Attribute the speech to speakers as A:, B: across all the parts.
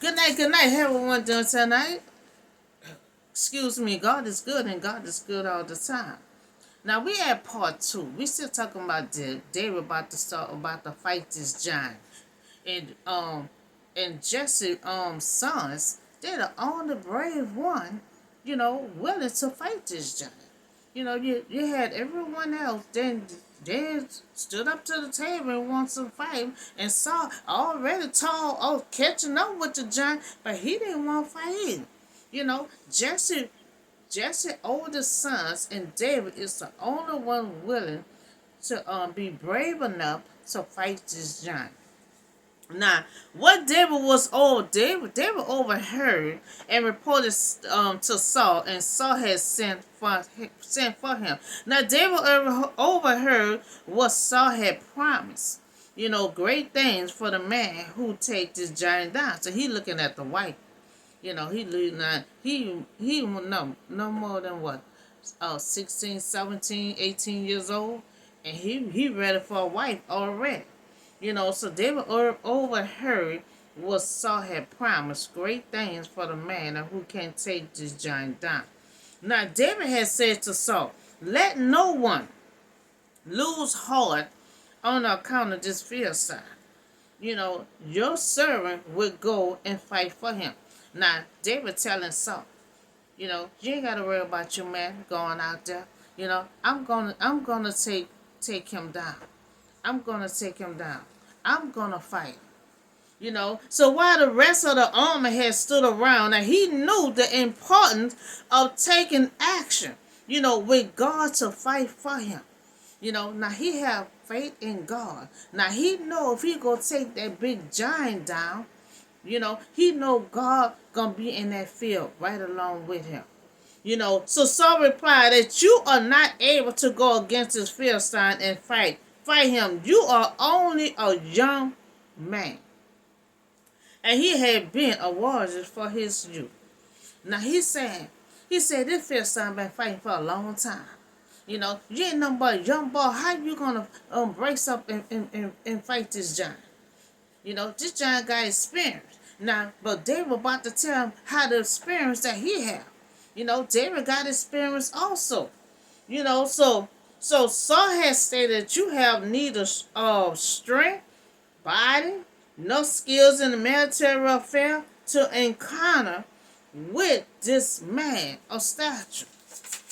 A: Good night, everyone doing tonight. Excuse me, God is good and God is good all the time. Now we at part two. We still talking about David about to start about to fight this giant. And Jesse sons, they're the only brave one, willing to fight this giant. You had everyone else they stood up to the table and wanted to fight and saw already tall, catching up with the giant, but he didn't want to fight him. You know, Jesse oldest sons and David is the only one willing to be brave enough to fight this giant. Now, what David overheard and reported to Saul, and Saul had sent for him. Now, David overheard what Saul had promised. Great things for the man who take this giant down. So he looking at the wife. He not he no more than what, 16, 17, 18 years old, and he ready for a wife already. So David overheard what Saul had promised, great things for the man who can take this giant down. Now David had said to Saul, let no one lose heart on account of this Philistine. Your servant will go and fight for him. Now David telling Saul, you ain't gotta worry about your man going out there. I'm gonna take him down. I'm gonna take him down. I'm gonna fight. So while the rest of the army had stood around, and he knew the importance of taking action, with God to fight for him. Now he have faith in God. Now he know if he gonna take that big giant down, he know God gonna be in that field right along with him. So Saul replied that you are not able to go against this Philistine and fight him. You are only a young man. And he had been a warrior for his youth. Now he said this Philistine been fighting for a long time. You ain't nothing but a young boy. How you gonna brace up and fight this giant? This giant got experience. Now, but David about to tell him how the experience that he have. David got experience also. So Saul has stated that you have neither strength, body, no skills in the military affair to encounter with this man of stature.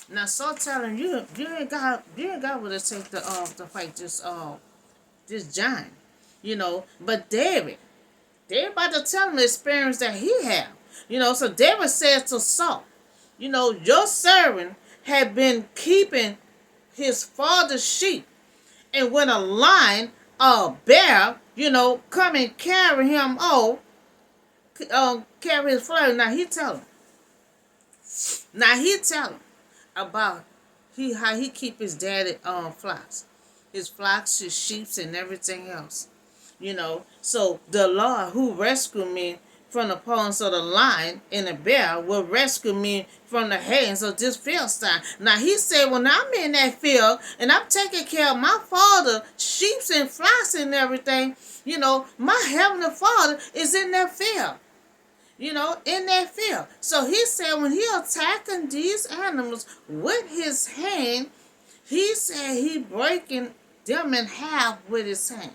A: Now Saul telling you ain't got what it takes to fight this giant. But David about to tell him the experience that he have. So David says to Saul, your servant had been keeping his father's sheep, and when a lion or bear, come and carry him off, carry his flesh. Now he tell him about how he keep his daddy flocks, his sheep, and everything else. So the Lord who rescued me from the paws of the lion and the bear will rescue me from the hands of this Philistine. Now he said, when I'm in that field and I'm taking care of my father, sheep and flocks and everything, my heavenly Father is in that field. In that field. So he said when he attacking these animals with his hand, he said he breaking them in half with his hand.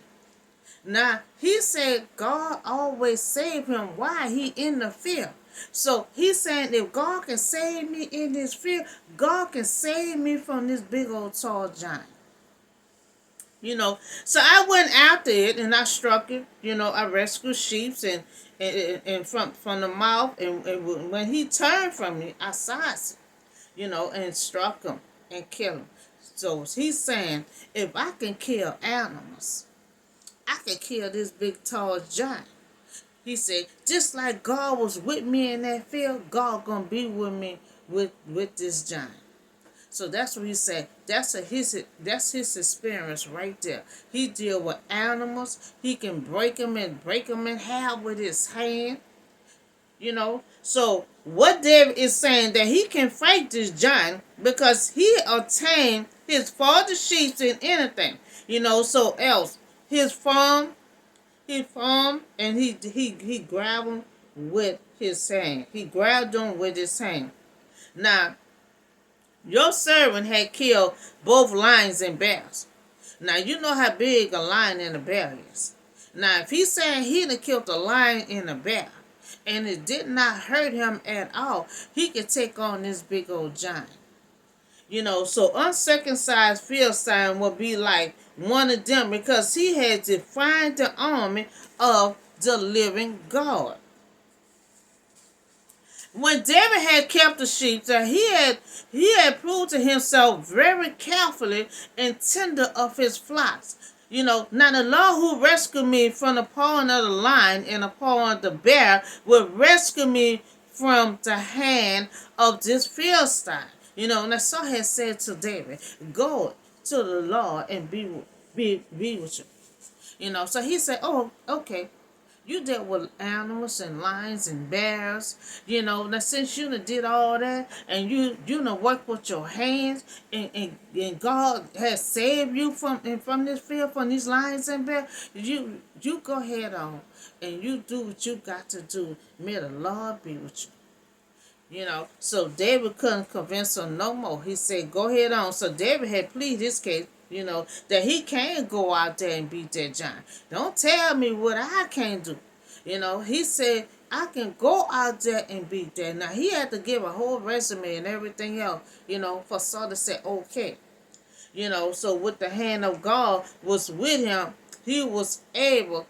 A: Now, he said God always save him while he in the field. So he's saying if God can save me in this field, God can save me from this big old tall giant. So I went after it and I struck it. I rescued sheep and from the mouth. And when he turned from me, I sized it, and struck him and killed him. So he's saying if I can kill animals, I can kill this big tall giant. He said, just like God was with me in that field, God gonna be with me with this giant. So that's what he said. That's his experience right there. He deal with animals. He can break them in half with his hand. So what David is saying that he can fight this giant because he obtained his father's sheep in anything. So else his farm and he grab them with his hand. He grabbed him with his hand. Now, your servant had killed both lions and bears. Now, you know how big a lion and a bear is. Now, if he's saying he done killed a lion and a bear, and it did not hurt him at all, he could take on this big old giant. So uncircumcised Philistine will be like one of them because he had defied the army of the living God. When David had kept the sheep, that he had proved to himself very carefully and tender of his flocks. Now the Lord who rescued me from the paw of the lion and the paw of the bear will rescue me from the hand of this Philistine. And Saul had said to David, go to the Lord and be with you. So he said, oh, okay. You dealt with animals and lions and bears, Now since you did all that and you done work with your hands and God has saved you from this field, from these lions and bears, you go ahead on and you do what you got to do. May the Lord be with you. So David couldn't convince him no more. He said, go ahead on. So David had pleaded his case, that he can go out there and beat that giant. Don't tell me what I can't do. He said, I can go out there and beat that. Now, he had to give a whole resume and everything else, for Saul to say, okay. So with the hand of God was with him, he was able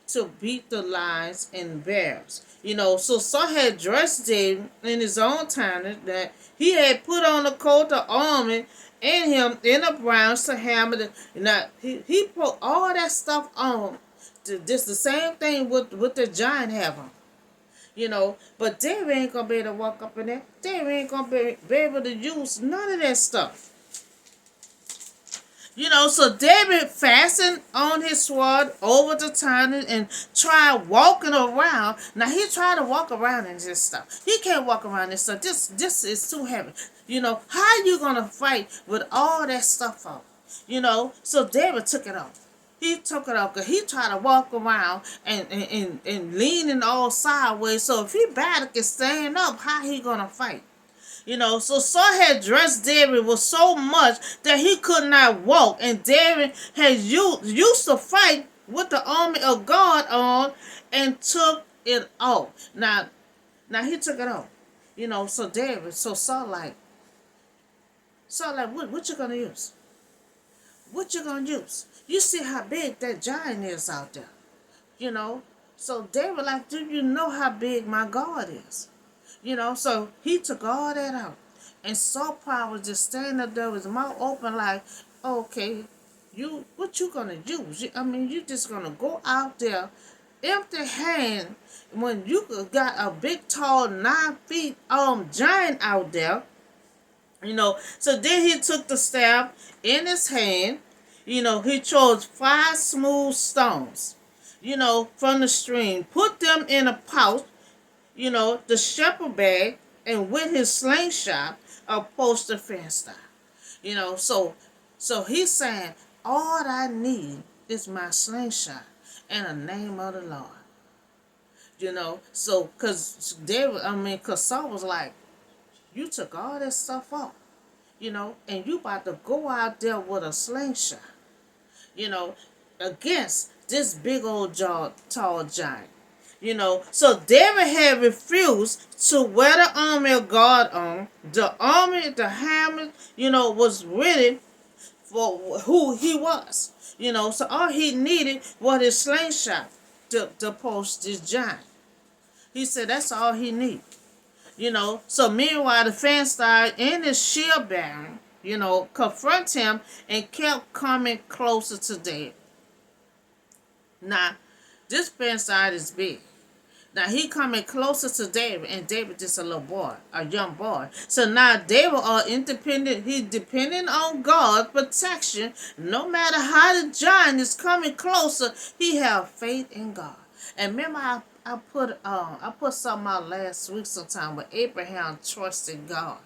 A: to beat the lions and bears. So Saul had dressed David in his own time that he had put on a coat of armor and him in a bronze to hammer. Now, he put all that stuff on. Just the same thing with the giant have on. But David ain't going to be able to walk up in there. David ain't going to be able to use none of that stuff. So David fastened on his sword over the turnip and tried walking around. Now, he tried to walk around in this stuff. He can't walk around this stuff. This is too heavy. How you going to fight with all that stuff on? So David took it off. He took it off because he tried to walk around and leaning all sideways. So if he battle can stand up, how he going to fight? So Saul had dressed David with so much that he could not walk. And David had used to fight with the army of God on and took it off. Now he took it off. So Saul like, what you going to use? What you going to use? You see how big that giant is out there. So David like, do you know how big my God is? So he took all that out. And Saul probably was just standing up there with his mouth open like, okay, what you gonna use? You just gonna go out there empty hand when you got a big, tall, 9 feet giant out there. So then he took the staff in his hand. He chose 5 smooth stones, from the stream, put them in a pouch, the shepherd bag, and with his slingshot approached the Philistine. So he's saying, all I need is my slingshot and the name of the Lord. So because Saul was like, you took all that stuff off, and you about to go out there with a slingshot, against this big old tall giant. So David had refused to wear the army of God on. The army, the hammer, was ready for who he was. So all he needed was his slingshot to post this giant. He said that's all he needed. So meanwhile the Philistine and his shield bearer, confront him and kept coming closer to David. Now, this Philistine is big. Now he coming closer to David, and David just a little boy, a young boy. So now David are independent. He's depending on God's protection. No matter how the giant is coming closer, he have faith in God. And remember, I put something out last week sometime where Abraham trusted God.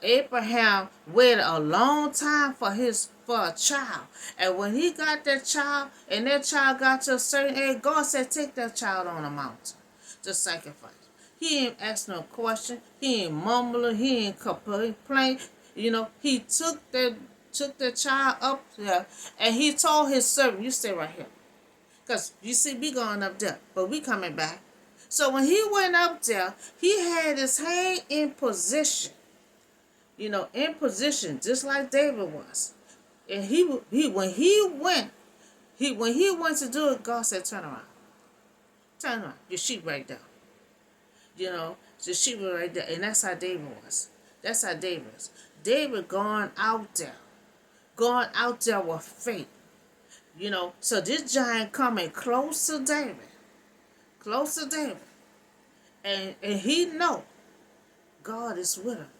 A: Abraham waited a long time for a child. And when he got that child, and that child got to a certain age, God said, take that child on a mountain. the sacrifice. He ain't ask no question. He ain't mumbling. He ain't complain. He took the child up there, and he told his servant, "You stay right here, cause you see we going up there, but we coming back." So when he went up there, he had his hand in position. In position, just like David was. And when he went to do it, God said, "Turn around, turn around. Your sheep right there." The sheep were right there, and that's how David was. That's how David was. David going out there with faith. So this giant coming close to David, and he know God is with him.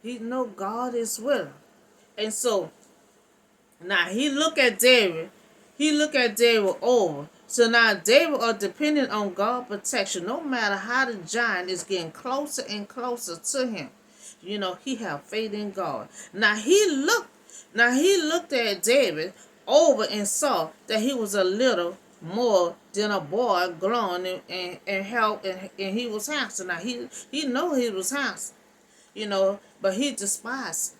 A: He know God is with him, and so now he look at David. He look at David over. So now David are dependent on God's protection, no matter how the giant is getting closer and closer to him. He have faith in God. Now he looked at David over and saw that he was a little more than a boy grown and help and he was handsome. Now he know he was handsome, but he despised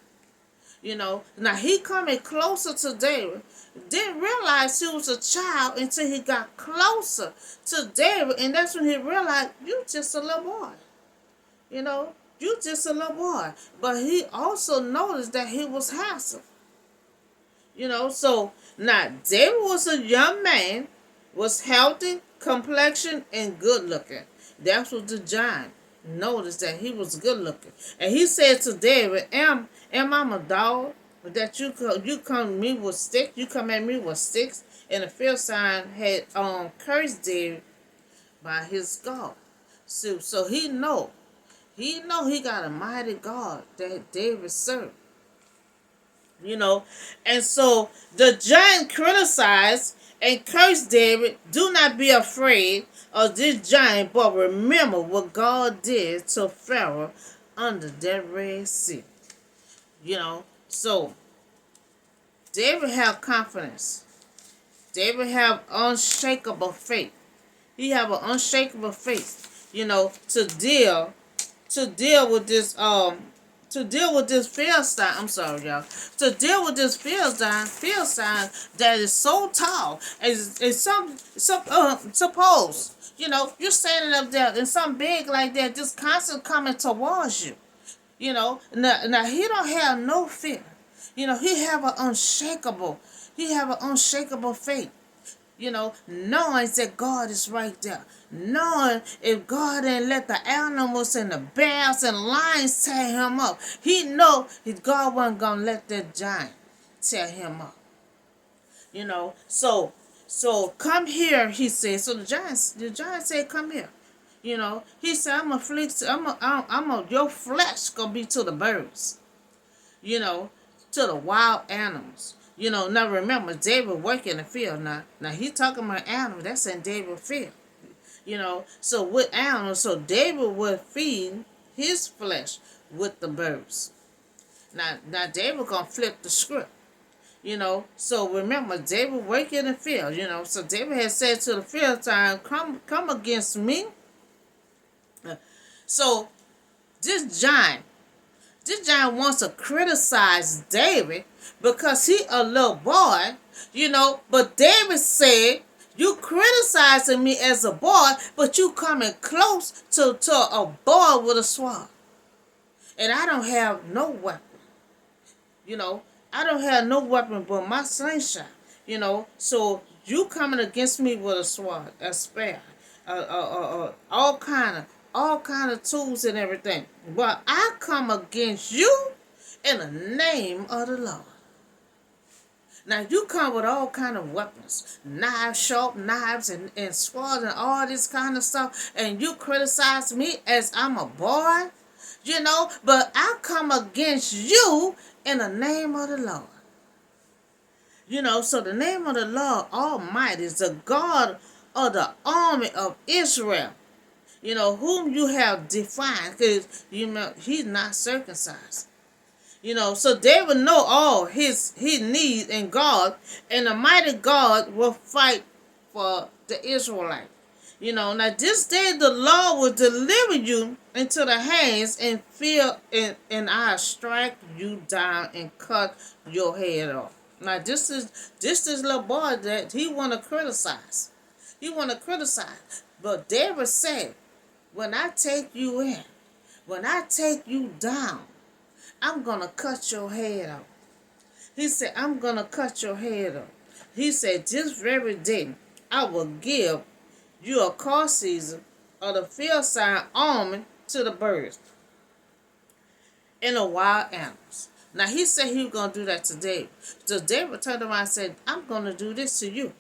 A: him. Now he coming closer to David. Didn't realize he was a child until he got closer to David, and that's when he realized, you just a little boy. You just a little boy. But he also noticed that he was handsome. So now David was a young man, was healthy, complexion, and good looking. That's what the giant noticed, that he was good looking. And he said to David, Am I a dog that you come at me with sticks? You come at me with sticks? And the Philistine had cursed David by his God. So he he got a mighty God that David served. And so the giant criticized and cursed David. Do not be afraid of this giant, but remember what God did to Pharaoh under that Red Sea. So David have confidence. David have unshakable faith. He have an unshakable faith, to deal with this Philistine. I'm sorry, y'all. To deal with this Philistine that is so tall. And suppose, you're standing up there and something big like that just constantly coming towards you. Now he don't have no fear. He have an unshakable faith. Knowing that God is right there. Knowing if God didn't let the animals and the bears and lions tear him up, he know that God wasn't gonna let that giant tear him up. So come here, he said. So the giant said, come here. He said, your flesh gonna be to the birds. To the wild animals. Now remember, David work in the field. Now he talking about animals. That's in David's field. So with animals, so David would feed his flesh with the birds. Now David gonna flip the script. So remember, David work in the field. So David had said to the Philistine, come against me. So this giant wants to criticize David because he a little boy, but David said, you criticizing me as a boy, but you coming close to a boy with a sword. And I don't have no weapon. I don't have no weapon but my slingshot. So you coming against me with a sword, a spear, all kind of tools and everything. But I come against you in the name of the Lord. Now you come with all kind of weapons, sharp knives and swords and all this kind of stuff, and you criticize me as I'm a boy, but I come against you in the name of the Lord. So the name of the Lord Almighty is the God of the army of Israel, whom you have defined, because, he's not circumcised. So David know all his needs in God, and the mighty God will fight for the Israelite. Now this day the Lord will deliver you into the hands and I strike you down and cut your head off. Now this is little boy that he wanna criticize. He wanna criticize. But David said, when I take you in, when I take you down, I'm gonna cut your head off. He said, I'm gonna cut your head off. He said, this very day I will give you a car season of the field sign almond to the birds and the wild animals. Now he said he was gonna do that to David. So David turned around and said, I'm gonna do this to you.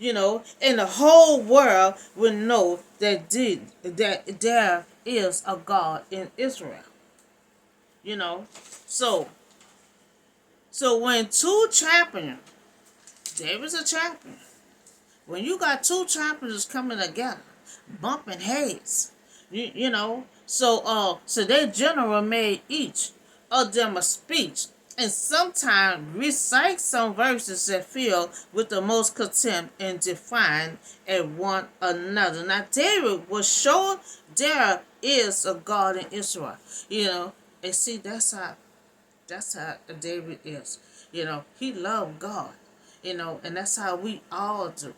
A: And the whole world will know that there is a God in Israel. You know. So when two champions, David's a champion. When you got two champions coming together, bumping heads, so their general made each of them a speech, and sometimes recite some verses that fill with the most contempt and define at one another. Now David was sure there is a God in Israel, and see that's how David is. He loved God, and that's how we all do.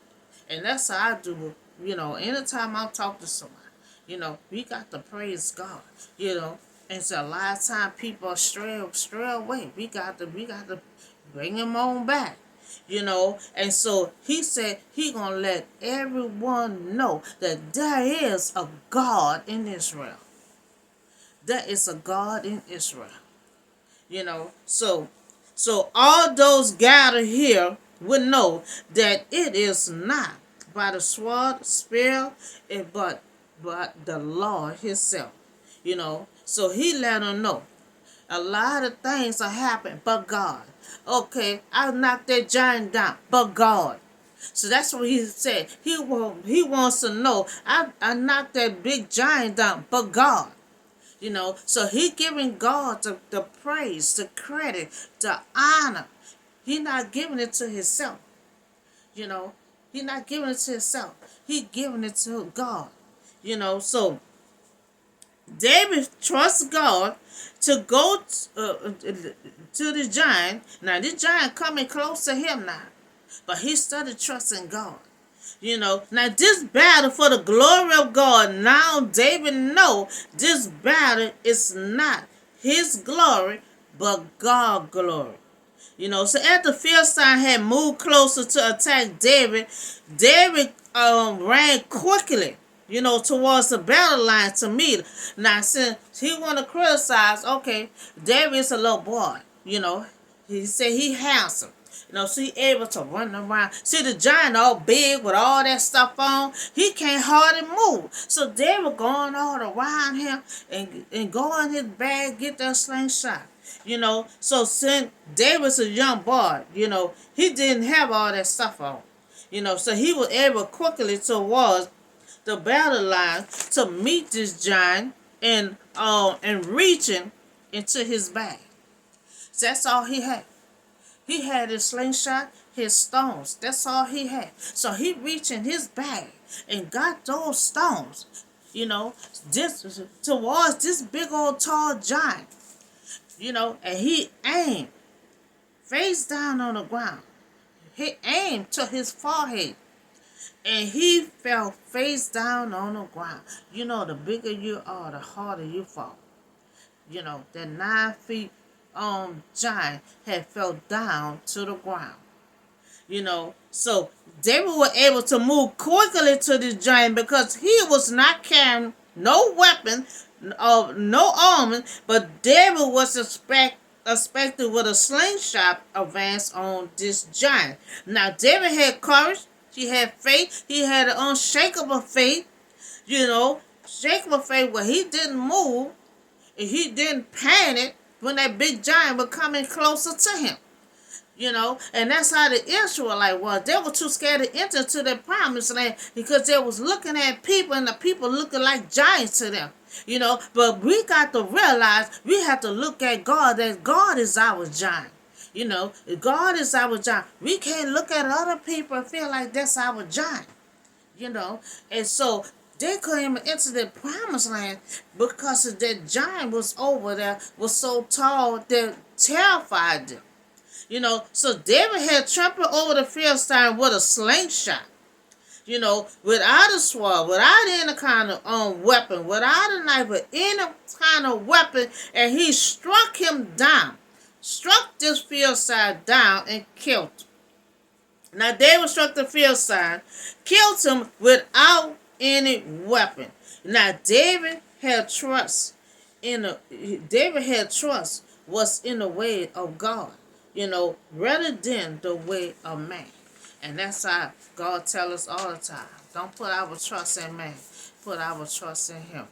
A: And that's how I do, anytime I talk to somebody, we got to praise God, And so a lot of time people stray away. We got to bring them on back. And so he said he gonna let everyone know that there is a God in Israel. There is a God in Israel. So all those gathered here would know that it is not by the sword, spear, but the Lord Himself. So He let them know a lot of things are happening, but God. Okay, I knocked that giant down, but God. So that's what He said. He wants to know I knocked that big giant down, but God. So He giving God the praise, the credit, the honor. He not giving it to Himself. He not giving it to Himself. He giving it to God. So David trusts God to go to the giant. Now this giant coming close to him now, but he started trusting God. Now this battle for the glory of God. Now David know this battle is not his glory, but God's glory. So after Philistine had moved closer to attack David, David ran quickly, towards the battle line to meet her. Now, since he want to criticize, okay, David is a little boy, He said he handsome. So he able to run around. See the giant all big with all that stuff on. He can't hardly move. So David going all around him and go in his bag, get that slingshot. So since David's a young boy, he didn't have all that stuff on. So he was able quickly towards the battle line to meet this giant and reaching into his bag. So that's all he had. He had his slingshot, his stones. That's all he had. So he reached in his bag and got those stones, this towards this big old tall giant, and he aimed face down on the ground. He aimed to his forehead, and he fell face down on the ground. The bigger you are, the harder you fall. That 9 feet giant had fell down to the ground. So David was able to move quickly to the giant because he was not carrying no weapon, no armor, but David was expected with a slingshot advance on this giant. Now David had courage, he had faith, he had an unshakable faith, shakable faith where he didn't move and he didn't panic when that big giant was coming closer to him. And that's how the Israelites was. They were too scared to enter to their promised land because they was looking at people and the people looking like giants to them. But we got to realize we have to look at God, that God is our giant. God is our giant. We can't look at other people and feel like that's our giant. you know. And so they couldn't even enter the promised land because of that giant was over there, was so tall that terrified them. So David had trampled over the Philistine with a slingshot. Without a sword, without any kind of weapon, without a knife, but any kind of weapon, and he struck him down, struck this Philistine down and killed him. Now David struck the Philistine, killed him without any weapon. Now David had trust was in the way of God, rather than the way of man. And that's how God tells us all the time. Don't put our trust in man. Put our trust in him.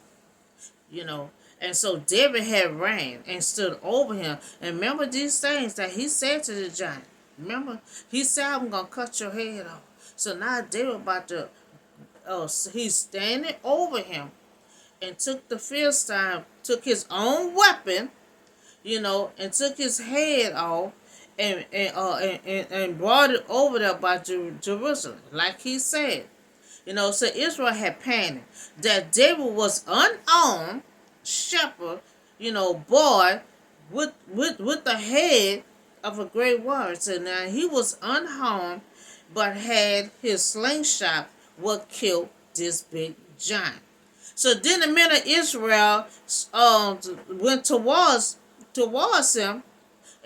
A: You know. And so David had reigned and stood over him. And remember these things that he said to the giant. Remember? He said, I'm going to cut your head off. So now David about to, he's standing over him and took the Philistine, took his own weapon, and took his head off and brought it over there by Jerusalem, like he said. So Israel had panicked that David was unarmed shepherd, boy with the head of a great warrior. So now he was unharmed, but had his slingshot what killed this big giant. So then the men of Israel went towards him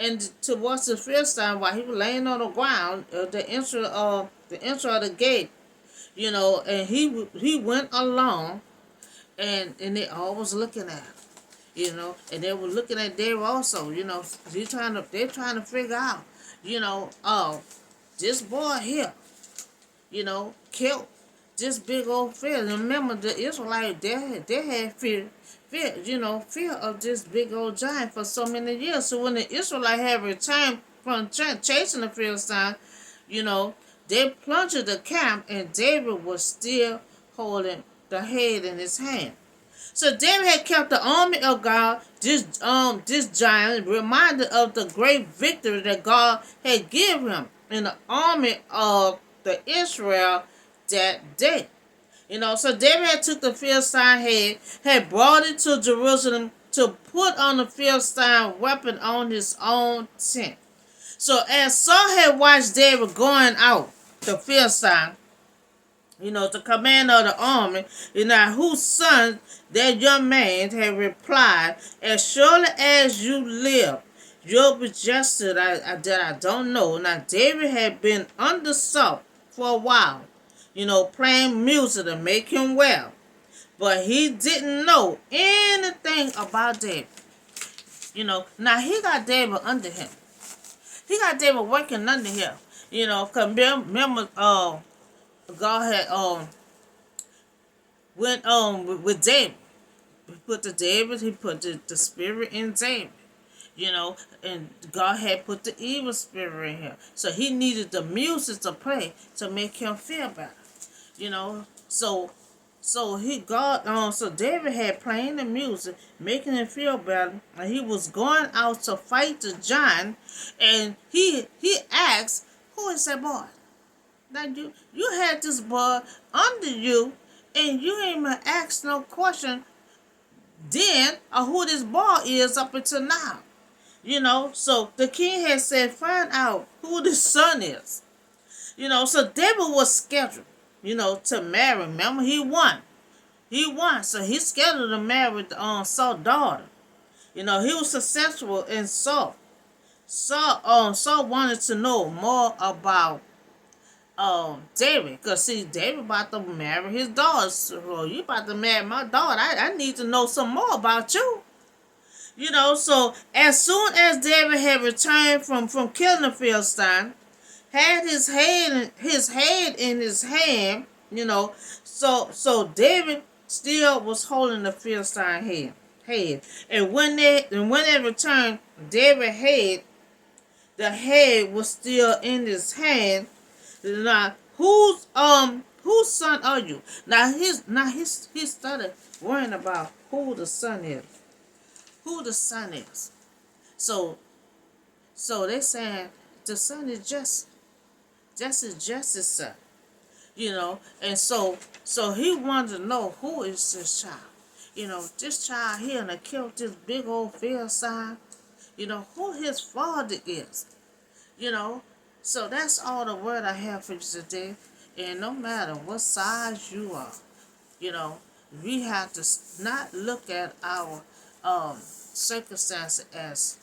A: and towards the Philistine while he was laying on the ground, the entrance of the gate, and he went along, and they all was looking at him, and they were looking at David also, they're trying to figure out, this boy here, killed this big old fear. And remember, the Israelites, they had fear, fear of this big old giant for so many years. So when the Israelites had returned from chasing the Philistine, they plunged the camp, and David was still holding the head in his hand. So David had kept the army of God, this giant, reminded of the great victory that God had given him in the army of the Israel that day. So David had took the Philistine head, had brought it to Jerusalem to put on the Philistine weapon on his own tent. So as Saul had watched David going out, the Philistine, the commander of the army, whose son that young man had replied, as surely as you live, you'll be justice that I don't know. Now David had been under Saul for a while, playing music to make him well. But he didn't know anything about David. Now he got David under him. He got David working under him. Because remember, God had went with David. He put the spirit in David. And God had put the evil spirit in him. So he needed the music to play to make him feel better. So David had playing the music, making him feel better, and he was going out to fight the giant, and he asked, who is that boy? Now you had this boy under you, and you ain't even asked no question then of who this boy is up until now. So the king had said, find out who the son is. So David was scheduled, to marry. Remember, he won. So he scheduled to marry Saul's daughter. He was successful in Saul. Saul wanted to know more about David, because see, David about to marry his daughter. So you about to marry my daughter. I need to know some more about you. So as soon as David had returned from killing the Philistine, had his head in his hand, so David still was holding the Philistine head. And when they returned, David the head was still in his hand. Now whose son are you? Now he started worrying about who the son is. Who the son is. So they saying the son is Jesse. Jesse's son. And so he wanted to know who is this child. This child here and killed this big old Philistine. Who his father is. You know, so that's all the word I have for you today. And no matter what size you are, you know, we have to not look at our circumstances as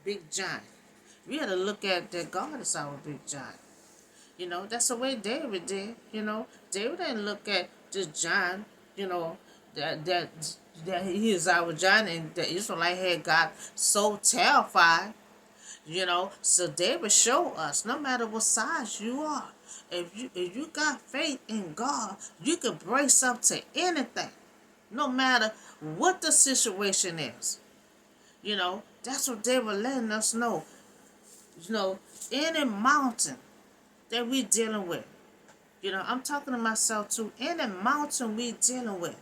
A: big giant. We have to look at that God is our big giant. That's the way David did. David didn't look at this giant, you know, that that that he is our giant, and the Israelite had got so terrified. So David showed us, no matter what size you are, if you got faith in God, you can brace up to anything, no matter what the situation is. That's what they were letting us know. Any mountain that we dealing with. I'm talking to myself too. Any mountain we dealing with.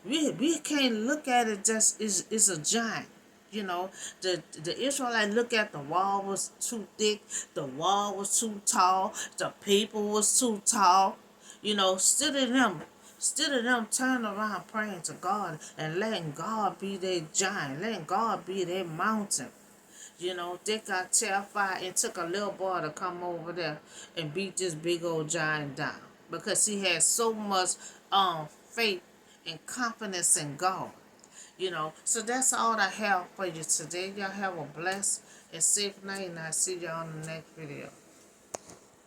A: We can't look at it just as a giant. The Israelites look at the wall was too thick, the wall was too tall, the people was too tall. Instead of them turning around praying to God and letting God be their giant, letting God be their mountain. They got terrified and took a little boy to come over there and beat this big old giant down because he had so much faith and confidence in God. So that's all I have for you today. Y'all have a blessed and safe night, and I'll see y'all on the next video.